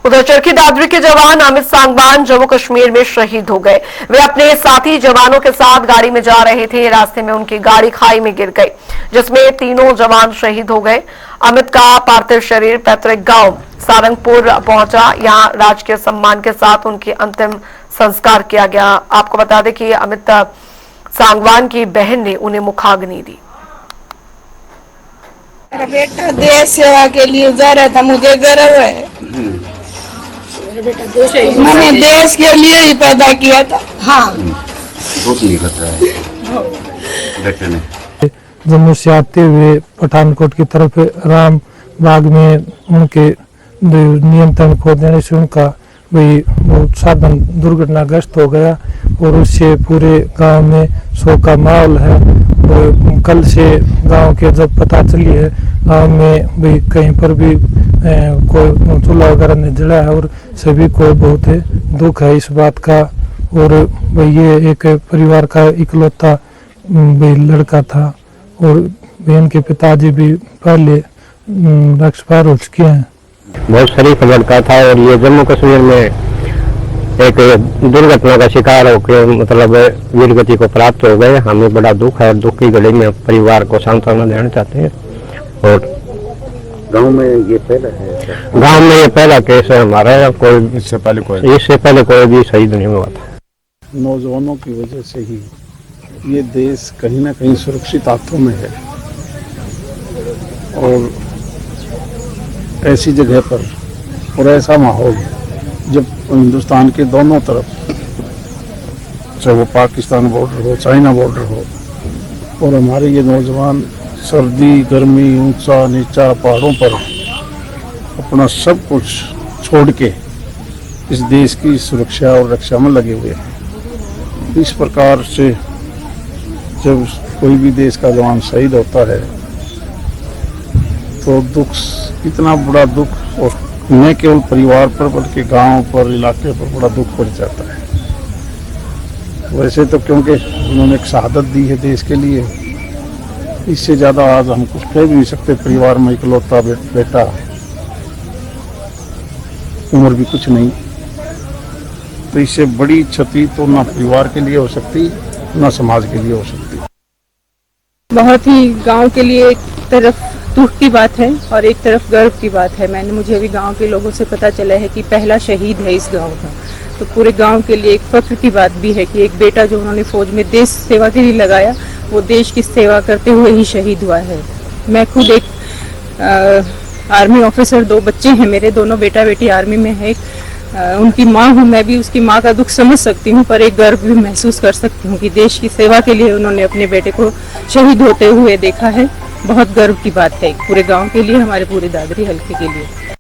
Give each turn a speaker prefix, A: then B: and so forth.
A: उधर चरखी दादरी के जवान अमित सांगवान जम्मू कश्मीर में शहीद हो गए। वे अपने साथी जवानों के साथ गाड़ी में जा रहे थे। रास्ते में उनकी गाड़ी खाई में गिर गई, जिसमें तीनों जवान शहीद हो गए। अमित का पार्थिव शरीर पैतृक गांव सारंगपुर पहुंचा। यहां राजकीय सम्मान के साथ उनकी अंतिम संस्कार किया गया। आपको बता दें कि अमित सांगवान की बहन ने उन्हें मुखाग्नि दी।
B: मेरा बेटा देश सेवा के लिए जा रहा था, मुझे गर्व है। मैंने देश के लिए ही पैदा किया था। हाँ,
C: बहुत निकट रहा है बेटे ने।
D: जम्मू से आते हुए पठानकोट की तरफ राम बाग में उनके नियंत्रण खो देने से उनका वही साधन दुर्घटनाग्रस्त हो गया और उससे पूरे गांव में शोक का माहौल है। और कल से गांव के जब पता चली है, गांव में भी कहीं पर भी कोई चूल्हा वगैरह नहीं जला है और सभी को बहुत दुख है इस बात का। और ये एक परिवार का इकलौता लड़का था और बहन के पिताजी भी पहले एक्सपायर हो चुके हैं।
E: बहुत शरीफ लड़का था और ये जम्मू कश्मीर में एक दुर्घटना का शिकार होकर मतलब वीर गति को प्राप्त हो गए। हमें बड़ा दुख है और दुख की घड़ी में परिवार को सांत्वना देना चाहते हैं। और
C: गांव में ये पहला है?
E: गांव में ये पहला केस है हमारा। कोई इससे पहले कोई भी शहीद नहीं हुआ था।
F: नौजवानों की वजह से ही ये देश कहीं ना कहीं सुरक्षित हाथों में है और ऐसी जगह पर और ऐसा माहौल जब हिंदुस्तान के दोनों तरफ, चाहे वो पाकिस्तान बॉर्डर हो, चाइना बॉर्डर हो, और हमारे ये नौजवान सर्दी गर्मी ऊंचा नीचा पहाड़ों पर अपना सब कुछ छोड़ के इस देश की सुरक्षा और रक्षा में लगे हुए हैं। इस प्रकार से जब कोई भी देश का जवान शहीद होता है तो दुख, इतना बड़ा दुख और न केवल परिवार पर बल्कि गांव पर, इलाके पर बड़ा दुख पड़ जाता है। वैसे तो क्योंकि उन्होंने एक शहादत दी है देश के लिए, इससे ज्यादा आज हम कुछ कह भी नहीं सकते। परिवार में इकलौता बेटा, उम्र भी कुछ नहीं, तो इससे बड़ी क्षति तो ना परिवार के लिए हो सकती ना समाज के लिए हो सकती।
G: बहुत ही गांव के लिए एक तरफ दुख की बात है और एक तरफ गर्व की बात है। मुझे अभी गांव के लोगों से पता चला है कि पहला शहीद है इस गांव का, तो पूरे गांव के लिए एक फख्र की बात भी है कि एक बेटा जो उन्होंने फौज में देश सेवा के लिए लगाया, वो देश की सेवा करते हुए ही शहीद हुआ है। मैं खुद एक आर्मी ऑफिसर, 2 बच्चे हैं मेरे, दोनों बेटा बेटी आर्मी में है। उनकी माँ हूँ मैं भी, उसकी माँ का दुख समझ सकती हूँ, पर एक गर्व भी महसूस कर सकती हूँ कि देश की सेवा के लिए उन्होंने अपने बेटे को शहीद होते हुए देखा है। बहुत गर्व की बात है पूरे गांव के लिए, हमारे पूरे दादरी हल्के के लिए।